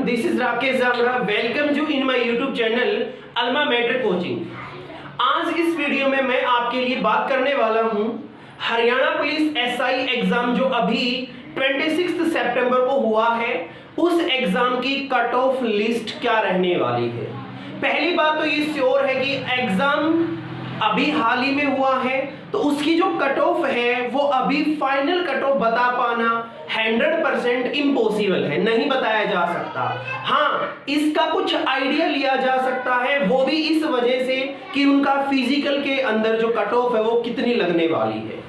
this is Rakesh Zamra. Welcome you in my YouTube channel Alma Mater Coaching. आज इस video में मैं आपके लिए बात करने वाला हूं हरियाणा पुलिस एसआई एग्जाम जो अभी 26 सितंबर को हुआ है, उस एग्जाम की कट ऑफ लिस्ट क्या रहने वाली है। पहली बात तो ये श्योर है कि एग्जाम अभी हाल ही में हुआ है, तो उसकी जो कट ऑफ है वो अभी फाइनल कट ऑफ बता पाना 100% इम्पॉसिबल है, नहीं बताया जा सकता। हाँ, इसका कुछ आइडिया लिया जा सकता है, वो भी इस वजह से कि उनका फिजिकल के अंदर जो कट ऑफ है वो कितनी लगने वाली है।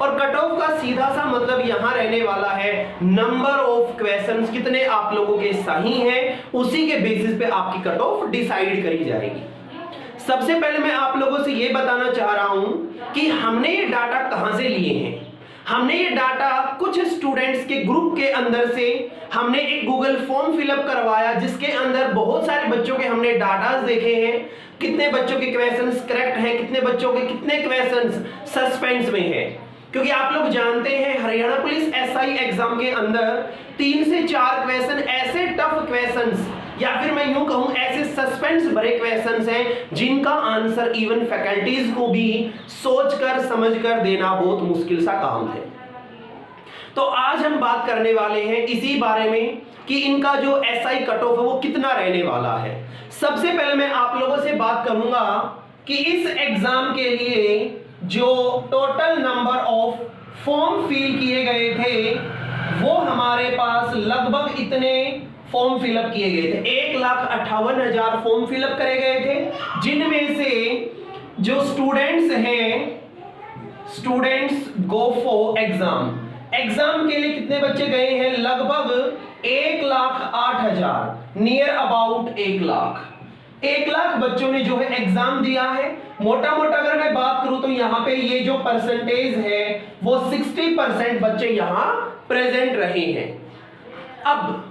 और कट ऑफ का सीधा सा मतलब यहां रहने वाला है नंबर ऑफ क्वेश्चंस कितने आप लोगों के सही हैं, उसी के बेसिस पे आपकी कट ऑफ डिसाइड करी जाएगी। सबसे पहले मैं आप लोगों से ये बताना चाह रहा हूं कि हमने ये डाटा कहां से लिए हैं। हमने ये डाटा कुछ स्टूडेंट्स के ग्रुप के अंदर से हमने एक गूगल फॉर्म फिलअप करवाया, जिसके अंदर बहुत सारे बच्चों के हमने डाटास देखे हैं, कितने बच्चों के क्वेश्चंस करेक्ट हैं, कितने बच्चों के कितने क्वेश्चंस सस्पेंस में है। क्योंकि आप लोग जानते हैं हरियाणा पुलिस एसआई एग्जाम के अंदर 3 से 4 क्वेश्चन ऐसे टफ क्वेश्चंस या फिर मैं यूं कहूं ऐसे सस्पेंस भरे क्वेश्चंस हैं जिनका आंसर इवन फैकल्टीज को भी सोचकर समझकर देना बहुत मुश्किल सा काम है। तो आज हम बात करने वाले हैं इसी बारे में कि इनका जो एसआई कट ऑफ है वो कितना रहने वाला है। सबसे पहले मैं आप लोगों से बात करूंगा कि इस एग्जाम के लिए जो total number of form fill किए गए थे वो हमारे पास लगभग इतने फॉर्म फिलअप किए गए थे। 1,58,000 फॉर्म फिलअप करे गए थे, जिनमें से जो स्टूडेंट्स हैं, स्टूडेंट्स गो फॉर एग्जाम के लिए कितने बच्चे गए हैं, लगभग 1,08,000, नियर अबाउट 1,00,000 बच्चों ने जो है एग्जाम दिया है। मोटा मोटा अगर मैं बात करूं तो यहाँ पे ये जो परसेंटेज है वो 60% बच्चे यहाँ प्रेजेंट रहे हैं। अब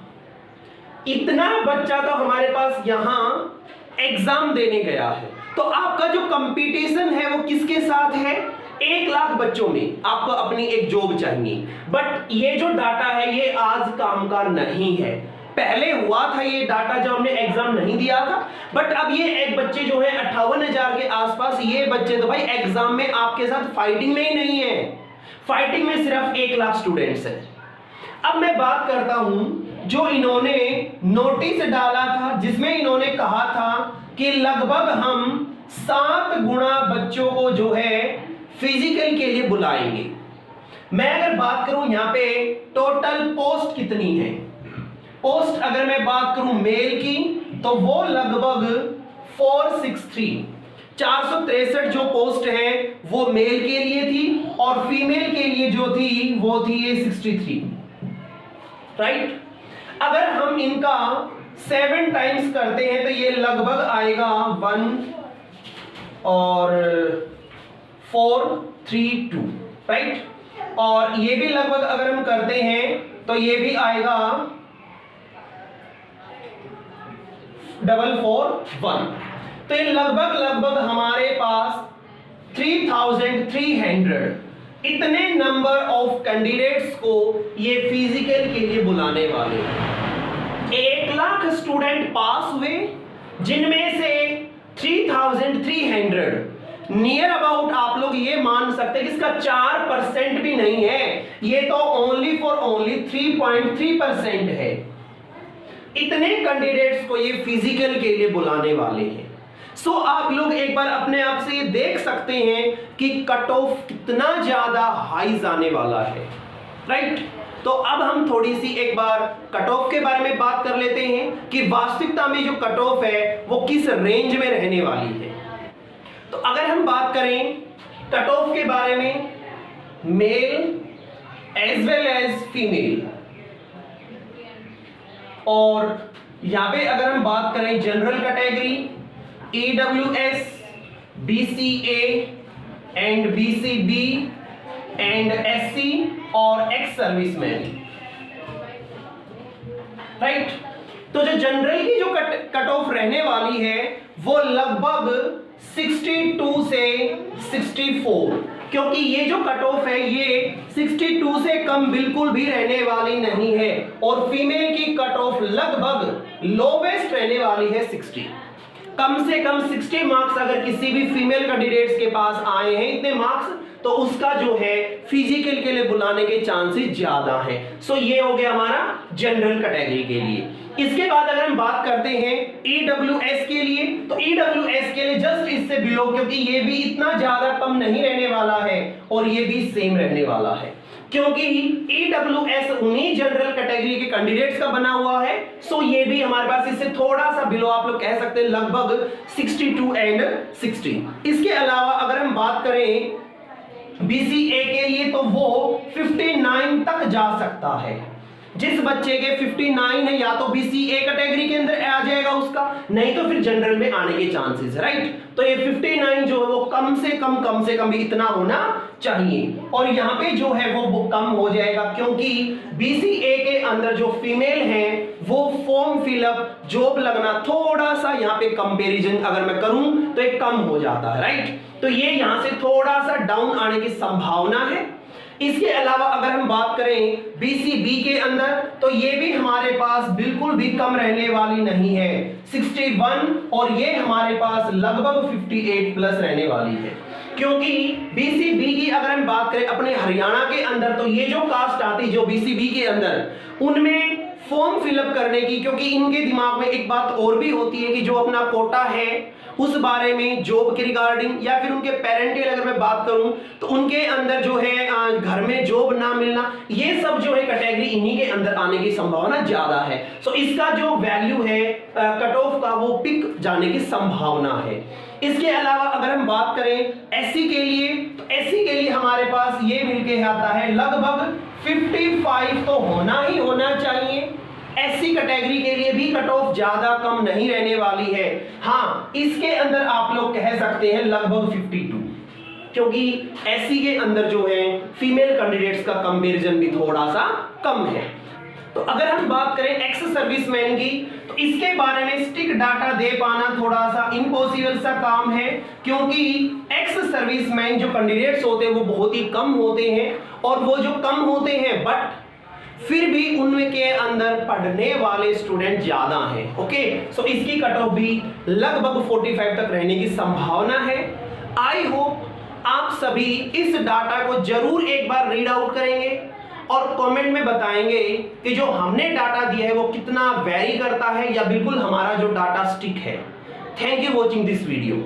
इतना बच्चा तो हमारे पास यहाँ एग्जाम देने गया है, तो आपका जो कंपटीशन है वो किसके साथ है, 1,00,000 बच्चों में आपको अपनी एक जॉब चाहिए। बट ये जो डाटा है ये आज काम का नहीं है। पहले हुआ था ये डाटा जब हमने एग्जाम नहीं दिया था, बट अब ये एक बच्चे जो है 58,000 के आसपास, ये बच्चे तो भाई एग्जाम में आपके साथ फाइटिंग में ही नहीं है, फाइटिंग में सिर्फ 1,00,000 स्टूडेंट्स है। अब मैं बात करता हूं जो इन्होंने नोटिस डाला था, जिसमें इन्होंने कहा था कि लगभग हम 7 गुना बच्चों को जो है फिजिकल के लिए बुलाएंगे। मैं अगर बात करूं यहां पे टोटल पोस्ट कितनी है, पोस्ट अगर मैं बात करूं मेल की तो वो लगभग 463 जो पोस्ट है वो मेल के लिए थी, और फीमेल के लिए जो थी वो थी ये 63, राइट। अगर हम इनका 7 टाइम्स करते हैं तो ये लगभग आएगा 1 और 432, राइट। और ये भी लगभग अगर हम करते हैं तो ये भी आएगा 441। तो ये लगभग हमारे पास 3,300 इतने नंबर ऑफ कैंडिडेट्स को ये फिजिकल के लिए बुलाने वाले हैं। 1,00,000 स्टूडेंट पास हुए, जिनमें से 3,300 नियर अबाउट आप लोग ये मान सकते हैं कि इसका 4% भी नहीं है, ये तो ओनली 3.3% है। इतने कैंडिडेट्स को ये फिजिकल के लिए बुलाने वाले हैं। सो आप लोग एक बार अपने आप से ये देख सकते हैं कि कट ऑफ कितना ज्यादा हाई जाने वाला है, राइट। तो अब हम थोड़ी सी एक बार कट ऑफ के बारे में बात कर लेते हैं कि वास्तविकता में जो कट ऑफ है वो किस रेंज में रहने वाली है। तो अगर हम बात करें कट ऑफ के बारे में male as well as female, और यहां पे अगर हम बात करें general category EWS, BCA and BCB and SC और एक्स सर्विसमैन, राइट। तो जो जनरल की जो कट ऑफ रहने वाली है वो लगभग 62 से 64, क्योंकि ये जो कट ऑफ है ये 62 से कम बिल्कुल भी रहने वाली नहीं है और फीमेल की कट ऑफ लगभग लोवेस्ट रहने वाली है 60। कम से कम 60 मार्क्स अगर किसी भी फीमेल कैंडिडेट्स के पास आए हैं इतने मार्क्स, तो उसका जो है फिजिकल के लिए बुलाने के चांसेस ज्यादा हैं। सो ये हो गया हमारा जनरल कैटेगरी के लिए। इसके बाद अगर हम बात करते हैं ईडब्ल्यूएस के लिए, तो ईडब्ल्यूएस के लिए जस्ट इससे बिलो, क्योंकि ये भी इतना ज्यादा कम नहीं रहने वाला है और ये भी सेम रहने वाला है, क्योंकि ईडब्ल्यूएस उन्हीं जनरल कैटेगरी के कैंडिडेट्स का बना हुआ है। सो ये भी हमारे पास इससे थोड़ा सा बिलो, आप लोग कह सकते हैं लगभग 62 एंड 60। इसके अलावा अगर हम बात करें बीसीए के लिए, तो वो 59 तक जा सकता है। जिस बच्चे के 59 है या तो बीसीए कैटेगरी के अंदर आ जाएगा उसका, नहीं तो फिर जनरल में आने के चांसेस, राइट। तो ये 59 जो है वो कम से कम भी इतना होना चाहिए, और यहाँ पे जो है वो कम हो जाएगा, क्योंकि बीसीए के अंदर जो फीमेल है वो फॉर्म फिलअप जॉब लगना थोड़ा सा यहाँ पे कंपैरिजन अगर मैं करूं तो एक कम हो जाता है, राइट। तो ये यहाँ से थोड़ा सा डाउन आने की संभावना है। इसके अलावा अगर हम बात करें बीसीबी के अंदर, तो ये भी हमारे पास बिल्कुल भी कम रहने वाली नहीं है 61, और ये हमारे पास लगभग 58 प्लस रहने वाली है। क्योंकि बीसीबी की अगर हम बात करें अपने हरियाणा के अंदर, तो ये जो कास्ट आती जो बीसीबी के अंदर, उनमें फॉर्म फिलअप करने की, क्योंकि इनके दिमाग में एक बात और भी होती है कि जो अपना कोटा है उस बारे में जॉब के रिगार्डिंग, या फिर उनके पेरेंटल अगर मैं बात करूं तो उनके अंदर जो है घर में जॉब ना मिलना, ये सब जो है कैटेगरी इन्हीं के अंदर आने की संभावना ज्यादा है। सो इसका जो वैल्यू है कट ऑफ का वो पिक जाने की संभावना है। इसके अलावा अगर हम बात करें एससी के लिए, तो एससी के लिए हमारे पास ये मिलके आता है लगभग 55 तो होना ही होना चाहिए। एससी कैटेगरी के लिए भी कट ऑफ ज्यादा कम नहीं रहने वाली है। हाँ, इसके अंदर आप लोग कह सकते हैं लगभग 52, क्योंकि एससी के अंदर जो है फीमेल कैंडिडेट्स का कंपैरिजन भी थोड़ा सा कम है। तो अगर हम बात करें एक्स सर्विसमैन की, तो इसके बारे में स्टिक डाटा दे पाना थोड़ा सा इम्पॉसिबल सा काम है, क्योंकि एक्स सर्विसमैन जो कैंडिडेट्स होते हैं वो बहुत ही कम होते हैं, और वो जो कम होते हैं बट फिर भी उनके अंदर पढ़ने वाले स्टूडेंट ज्यादा हैं। ओके, सो इसकी कट ऑफ भी लगभग 45 तक रहने की संभावना है। आई होप आप सभी इस डाटा को जरूर एक बार रीड आउट करेंगे और कमेंट में बताएंगे कि जो हमने डाटा दिया है वो कितना वेरी करता है या बिल्कुल हमारा जो डाटा स्टिक है। Thank you watching this video.